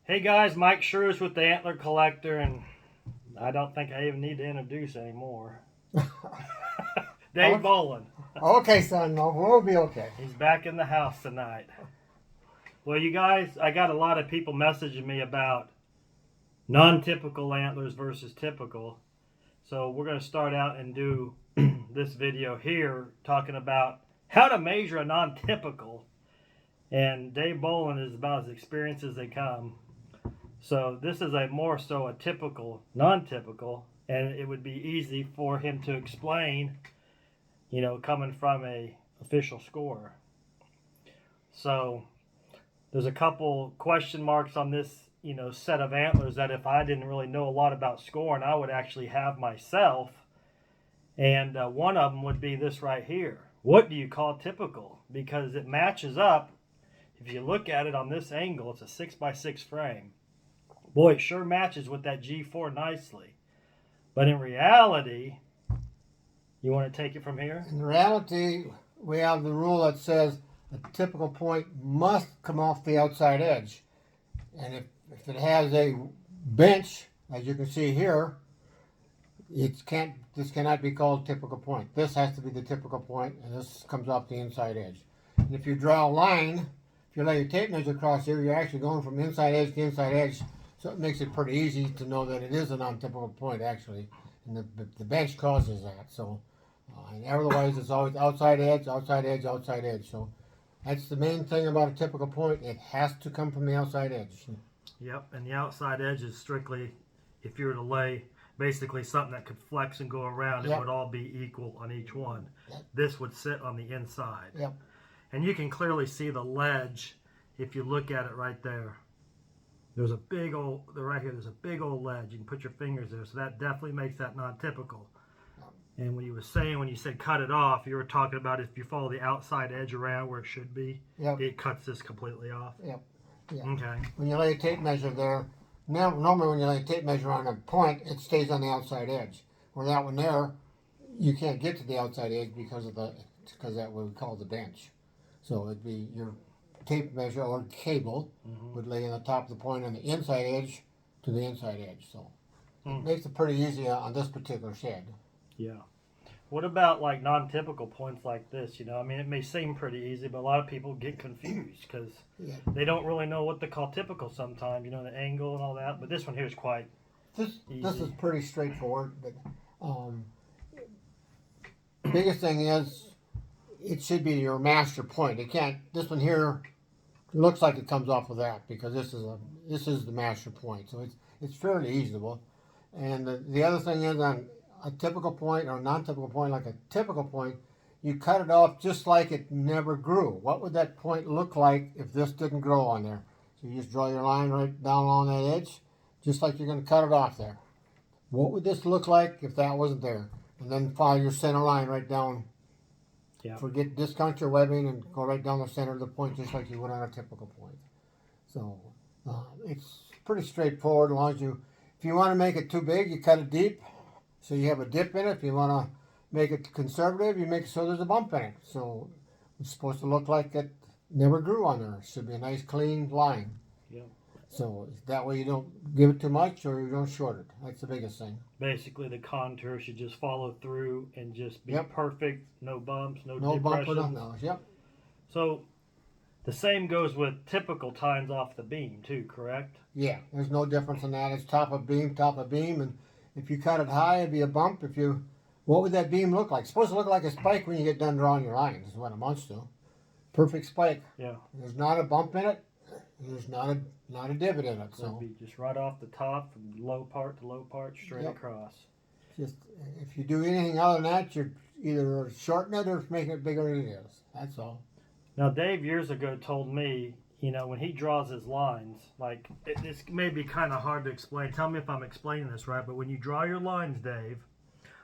Hey guys, Mike Schurz with the Antler Collector, and I don't think I even need to introduce anymore. Dave Boland. Okay, son, we'll be okay. He's back in the house tonight. Well, you guys, I got a lot of people messaging me about non-typical antlers versus typical. So we're going to start out and do this video here talking about how to measure a non-typical. And Dave Boland is about as experienced as they come. So this is a more so a typical, non-typical, and it would be easy for him to explain, you know, coming from a official scorer. So there's a couple question marks on this, you know, set of antlers that if I didn't really know a lot about scoring, I would actually have myself. And one of them would be this right here. What do you call typical? Because it matches up. If you look at it on this angle, it's a 6x6 frame. Boy, it sure matches with that G4 nicely. But in reality, you want to take it from here? In reality, we have the rule that says a typical point must come off the outside edge. And if it has a bench, as you can see here, this cannot be called typical point. This has to be the typical point, and this comes off the inside edge. And if you draw a line, if you lay your tape measure across here, you're actually going from inside edge to inside edge. So it makes it pretty easy to know that it is a non-typical point, actually. And the bench causes that. So, and otherwise, it's always outside edge, outside edge, outside edge. So that's the main thing about a typical point. It has to come from the outside edge. Yep, and the outside edge is strictly, if you were to lay basically something that could flex and go around, Yep. it would all be equal on each one. Yep. This would sit on the inside. Yep. And you can clearly see the ledge if you look at it right there. There's a big old, right here, there's a big old ledge. You can put your fingers there. So that definitely makes that non-typical. And when you were saying, when you said cut it off, you were talking about if you follow the outside edge around where it should be, Yep. it cuts this completely off. Yep. Yep. Okay. When you lay a tape measure there, now normally when you lay a tape measure on a point, it stays on the outside edge. Where that one there, you can't get to the outside edge because that what we call the bench. So it'd be your tape measure or cable would lay on the top of the point on the inside edge to the inside edge. So it makes it pretty easy on this particular shed. Yeah. What about like non-typical points like this? You know, I mean, it may seem pretty easy, but a lot of people get confused because they don't really know what to call typical sometimes. You know, the angle and all that. But this one here is quite easy. This is pretty straightforward. But biggest thing is it should be your master point. It can't. This one here looks like it comes off of that because this is the master point. So it's fairly easable. And the other thing is on a typical point or a non-typical point, like a typical point, you cut it off just like it never grew. What would that point look like if this didn't grow on there? So you just draw your line right down along that edge, just like you're going to cut it off there. What would this look like if that wasn't there? And then follow your center line right down. Yeah. Discount your webbing and go right down the center of the point just like you would on a typical point. So it's pretty straightforward as long as if you want to make it too big, you cut it deep. So you have a dip in it. If you want to make it conservative, you make it so there's a bump in it. So it's supposed to look like it never grew on there. It should be a nice clean line. Yeah. So that way you don't give it too much or you don't short it. That's the biggest thing. Basically, the contour should just follow through and just be perfect. No bumps, no bump or depressions. nothing. Yep. So the same goes with typical tines off the beam too, correct? Yeah, there's no difference in that. It's top of beam, and if you cut it high, it'd be a bump. What would that beam look like? It's supposed to look like a spike when you get done drawing your lines, is what it amounts to. Perfect spike. Yeah. There's not a bump in it. There's not a divot in it. So it'd be just right off the top, from low part to low part, straight across. Just if you do anything other than that, you're either shortening it or making it bigger than it is. That's all. Now, Dave years ago told me, you know, when he draws his lines, like, this may be kind of hard to explain. Tell me if I'm explaining this right, but when you draw your lines, Dave,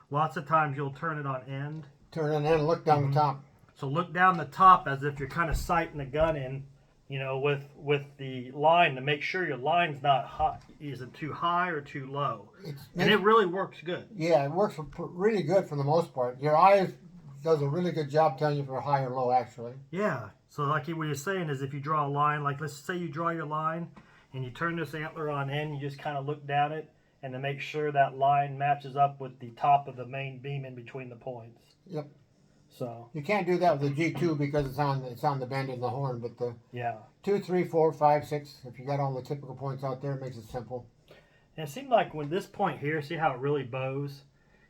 lots of times you'll turn it on end. Turn it on end and look down the top. So look down the top as if you're kind of sighting the gun in, you know, with the line to make sure your line's not high, isn't too high or too low. And it really works good. Yeah, it works really good for the most part. Your eye does a really good job telling you if you're high or low, actually. Yeah. So like what you're saying is if you draw a line, like let's say you draw your line and you turn this antler on in, you just kind of look down it, and to make sure that line matches up with the top of the main beam in between the points. Yep. So you can't do that with the G2 because it's on the bend in the horn, but the yeah. 2, 3, 4, 5, 6, if you got all the typical points out there, it makes it simple. And it seemed like when this point here, see how it really bows?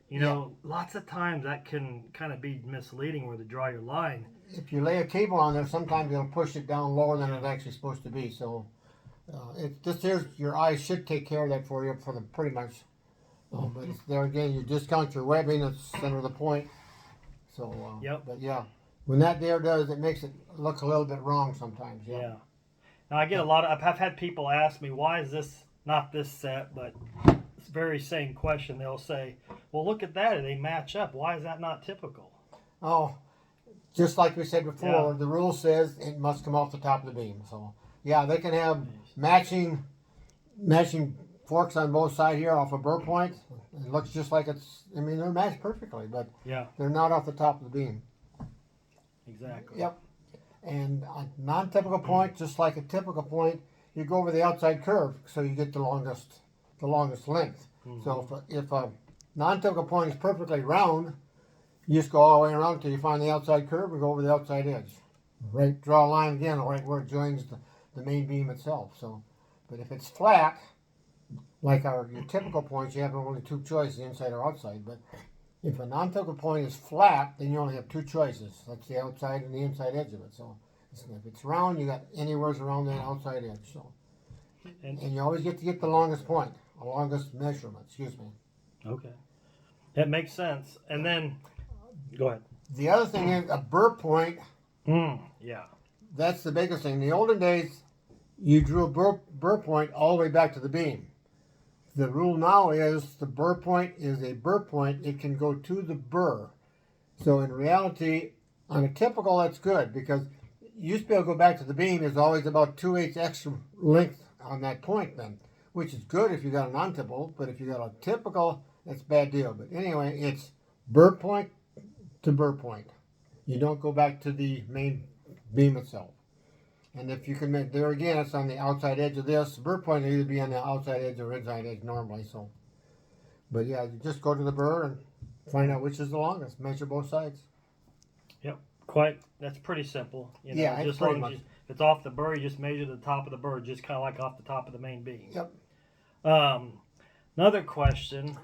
You know, lots of times that can kind of be misleading where to draw your line. If you lay a cable on there, sometimes it'll push it down lower than it's actually supposed to be. So, this here's your eyes should take care of that for you for the pretty much. But it's there again, you discount your webbing at the center of the point. So, Yep. But yeah, when that there does, it makes it look a little bit wrong sometimes. Yep. Yeah. Now I get a lot of. I've had people ask me, why is this not this set, but it's the very same question. They'll say, well, look at that. They match up. Why is that not typical? Oh, just like we said before, Yeah. the rule says it must come off the top of the beam. So, yeah, they can have matching forks on both sides here off a burr point. It looks just like it's, I mean, they're matched perfectly, but Yeah, they're not off the top of the beam. exactly. Yep. And a non-typical point, just like a typical point, you go over the outside curve, so you get the longest length. Mhm. So if a non-typical point is perfectly round, you just go all the way around until you find the outside curve and go over the outside edge. Right, draw a line again right where it joins the main beam itself. So, but if it's flat, like your typical points, you have only two choices, inside or outside. But if a non-typical point is flat, then you only have two choices. That's the outside and the inside edge of it. So if it's round, you got anywhere's around the outside edge. So, and you always get to get the longest point, the longest measurement. Excuse me. Okay, that makes sense. And then, go ahead. The other thing is a burr point. Yeah. That's the biggest thing. In the olden days, you drew a burr point all the way back to the beam. The rule now is the burr point is a burr point. It can go to the burr. So in reality, on a typical, that's good because you used to be able to go back to the beam is always about 2/8 extra length on that point then, which is good if you got a non-typical, but if you got a typical, that's a bad deal. But anyway, it's burr point to burr point. You don't go back to the main beam itself. And if you can make, there again, it's on the outside edge of this. The burr point will either be on the outside edge or inside edge normally. So, but yeah, you just go to the burr and find out which is the longest. Measure both sides. Yep. That's pretty simple. You know, Yeah, it's just pretty long as much. if it's off the burr, you just measure the top of the burr, just kind of like off the top of the main beam. Yep. Another question.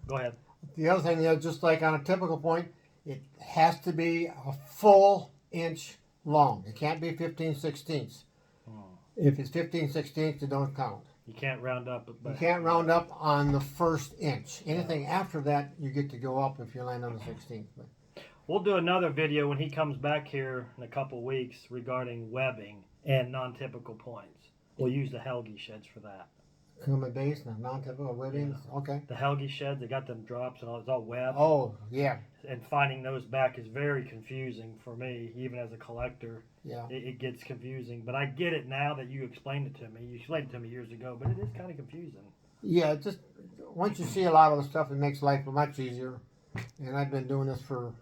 Go ahead. The other thing is, just like on a typical point, it has to be a full inch long. It can't be 15/16. If it's 15/16, it don't count. You can't round up. But You can't round up on the first inch. Anything after that, you get to go up if you land on the 16th. But we'll do another video when he comes back here in a couple weeks regarding webbing and non-typical points. We'll use the Helgi sheds for that. Common base, non-typical webbings. Okay. The Helgi sheds, they got them drops and all, it's all web. Oh, yeah. And finding those back is very confusing for me, even as a collector. Yeah. It gets confusing. But I get it now that you explained it to me. You explained it to me years ago, but it is kind of confusing. Yeah, just once you see a lot of the stuff, it makes life much easier. And I've been doing this for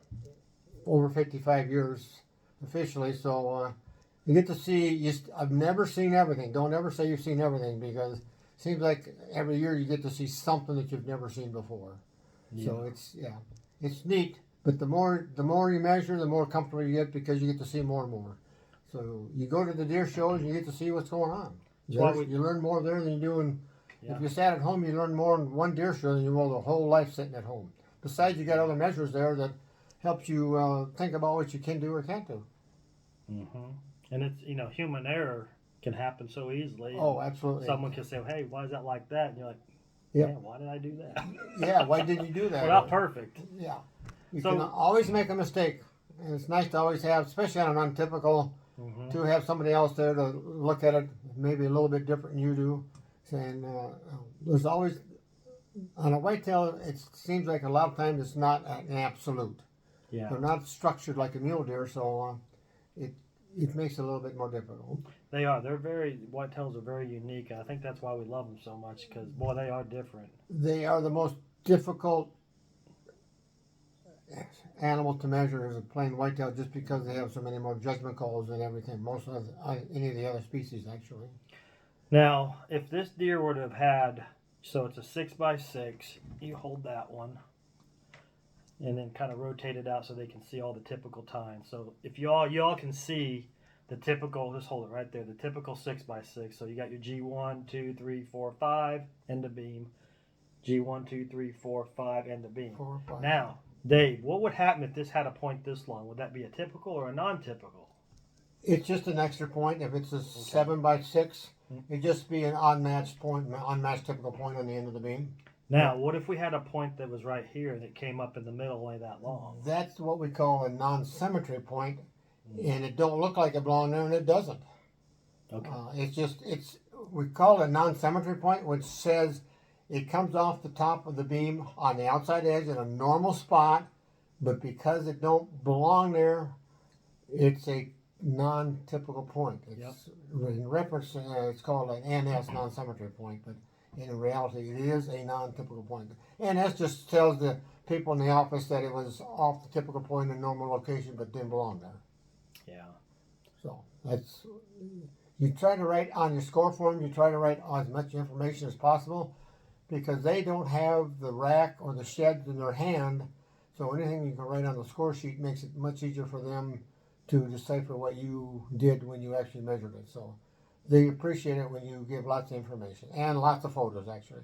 over 55 years officially, so you get to see. I've never seen everything. Don't ever say you've seen everything because it seems like every year you get to see something that you've never seen before. Yeah. So it's neat. But the more you measure, the more comfortable you get because you get to see more and more. So you go to the deer shows and you get to see what's going on. You learn more there than you do in. Yeah. If you sat at home, you learn more in one deer show than you will the whole life sitting at home. Besides, you got other measures there that helps you think about what you can do or can't do. Mm-hmm. And it's, human error can happen so easily. Oh, absolutely. Someone can say, hey, why is that like that? And you're like, yeah, why did I do that? Yeah, why did you do that? Well, not perfect. Yeah. You can always make a mistake. And it's nice to always have, especially on an untypical, to have somebody else there to look at it maybe a little bit different than you do. And there's always, on a whitetail, it seems like a lot of times it's not an absolute. Yeah. They're not structured like a mule deer, so it makes it a little bit more difficult. They are. Whitetails are very unique. And I think that's why we love them so much because, boy, they are different. They are the most difficult animal to measure as a plain whitetail just because they have so many more judgment calls and everything. Most of any of the other species, actually. Now, if this deer would have had, so it's a 6x6, you hold that one, and then kind of rotate it out so they can see all the typical tines. So if y'all can see the typical, just hold it right there, the typical 6x6. So you got your G1, 2, 3, 4, 5, end of beam. G1, 2, 3, 4, 5, end of beam. 4, 5. Now, Dave, what would happen if this had a point this long? Would that be a typical or a non-typical? It's just an extra point. If it's a 7x6, it'd just be an unmatched point, unmatched typical point on the end of the beam. Now, what if we had a point that was right here and it came up in the middle only that long? That's what we call a non-symmetry point, and it don't look like it belongs there, and it doesn't. Okay. We call it a non-symmetry point, which says it comes off the top of the beam on the outside edge in a normal spot, but because it don't belong there, it's a non-typical point. It's in reference, it's called an NS non-symmetry point, but in reality, it is a non-typical point. NS just tells the people in the office that it was off the typical point in a normal location, but didn't belong there. Yeah. So that's, you try to write on your score form, you try to write as much information as possible, because they don't have the rack or the sheds in their hand, so anything you can write on the score sheet makes it much easier for them to decipher what you did when you actually measured it. So they appreciate it when you give lots of information and lots of photos, actually.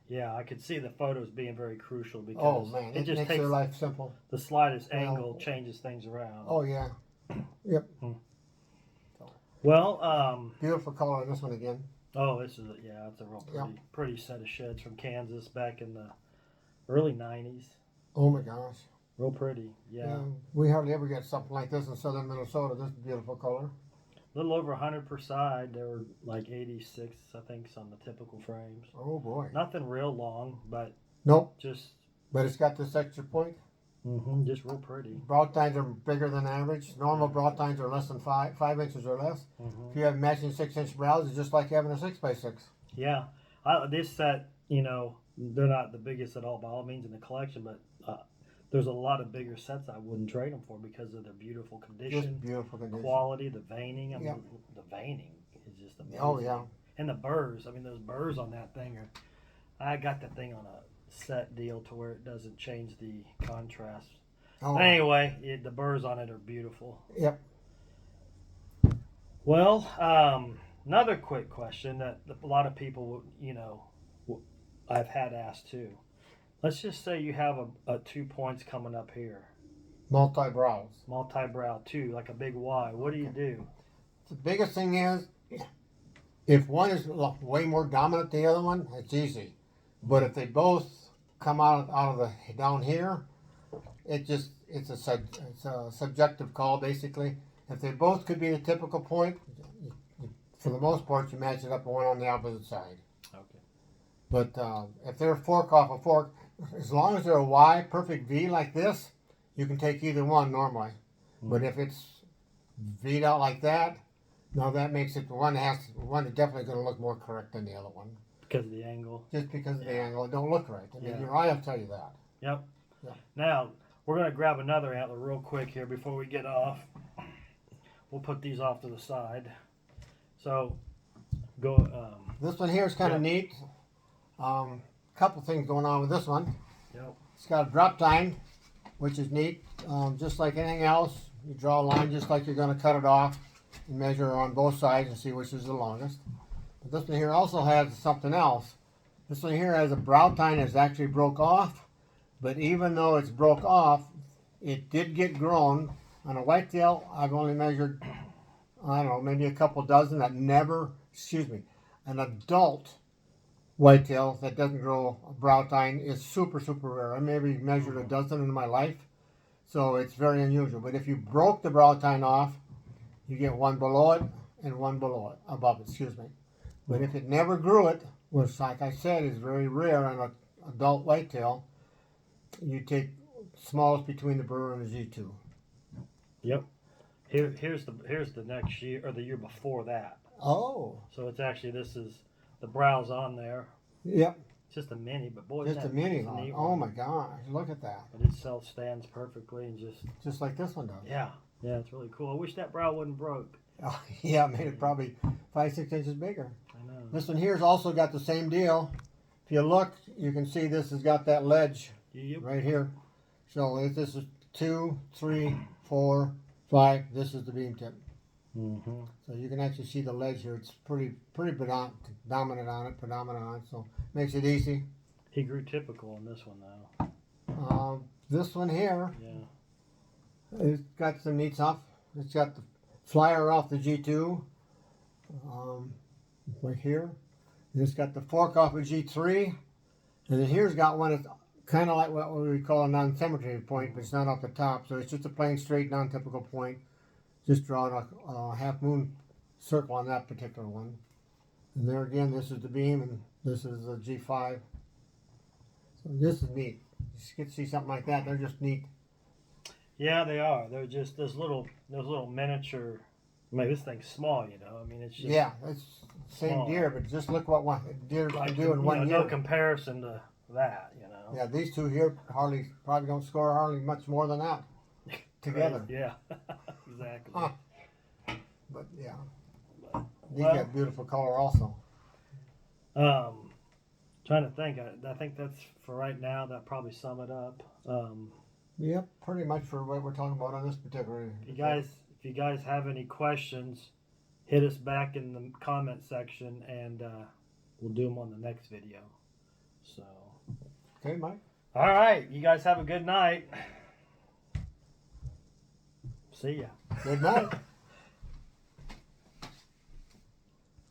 Yeah, I could see the photos being very crucial because it just makes their life simple. The slightest angle changes things around. Oh yeah. Yep. Well, beautiful color on this one again. Oh, this is it's a real pretty set of sheds from Kansas back in the early '90s. Oh my gosh. Real pretty, yeah. We hardly ever get something like this in southern Minnesota. This beautiful color. A little over 100 per side. There were like 86, I think, on the typical frames. Oh boy. Nothing real long, but nope. But it's got this extra point. Just real pretty. Broad tines are bigger than average. Normal broad tines are less than 5 inches or less. If you have matching 6-inch brows, it's just like having a 6x6. Yeah, this set, they're not the biggest at all by all means in the collection, but there's a lot of bigger sets I wouldn't trade them for because of their beautiful condition, just beautiful condition, quality, the veining. I mean, the veining is just amazing. Oh yeah, and the burrs. I mean, those burrs on that thing are. I got the thing on a set deal to where it doesn't change the contrast. But anyway, the burrs on it are beautiful. Yep. Well, another quick question that a lot of people, I've had asked too. Let's just say you have a 2 points coming up here. Multi-brows. Multi-brow 2, like a big Y. What do you do? The biggest thing is, if one is way more dominant than the other one, it's easy. But if they both come out of the down here, it's a subjective call basically. If they both could be the typical point, for the most part, you match it up one on the opposite side. Okay. But if they're fork off a fork, as long as they're a Y perfect V like this, you can take either one normally. But if it's V'd out like that, now that makes it one is definitely going to look more correct than the other one. Because of the angle. Just because of the angle, it don't look right. I mean, your eye will tell you that. Yep. Yeah. Now we're going to grab another antler real quick here before we get off. We'll put these off to the side. So go. This one here is kind of neat. Couple things going on with this one. Yep. It's got a drop tine, which is neat. Just like anything else, you draw a line just like you're going to cut it off and measure on both sides and see which is the longest. But this one here also has something else. This one here has a brow tine that's actually broke off, but even though it's broke off, it did get grown. On a whitetail, I've only measured, I don't know, maybe a couple dozen that never, an adult whitetail that doesn't grow a brow tine is super, super rare. I maybe measured a dozen in my life, so it's very unusual. But if you broke the brow tine off, you get one below it and one above it, But if it never grew it, which like I said is very rare on an adult whitetail, you take smallest between the burr and the Z2. Yep. Here's the next year or the year before that. Oh. So it's actually this is the brows on there. Yep. It's just a mini, but boy, just a mini one. Oh my gosh, look at that. But it self-stands perfectly and just like this one does. Yeah, it's really cool. I wish that brow wasn't broke. Oh, yeah, it made it probably 5-6 inches bigger. I know. This one here's also got the same deal. If you look, you can see this has got that ledge Yep. right here. So if this is 2, 3, 4, 5, this is the beam tip. Mm-hmm. So you can actually see the ledge here. It's pretty predominant on it. So makes it easy. He grew typical on this one though. This one here, Yeah. it's got some neat stuff. It's got the flyer off the G2 right here. And it's got the fork off of G3. And then here's got one that's kind of like what we would call a non-symmetry point, but it's not off the top. So it's just a plain straight non-typical point. Just drawing a half moon circle on that particular one. And there again, this is the beam and this is the G5. So this is neat. You get to see something like that. They're just neat. Yeah, they are. They're just those little miniature. I mean, this thing's small, you know. I mean, it's just Yeah, it's same small. deer, but just look what one deer can do in you 1 know, year. no comparison to that, you know. Yeah, these two here probably don't score hardly much more than that together. Yeah, exactly. Huh. But yeah, But, these well, got beautiful color also. trying to think. I think that's for right now. That probably sum it up. Yep, pretty much for what we're talking about on this particular. If you guys have any questions, hit us back in the comment section, and we'll do them on the next video. So, Okay, Mike. all right, you guys have a good night. See ya. Good night.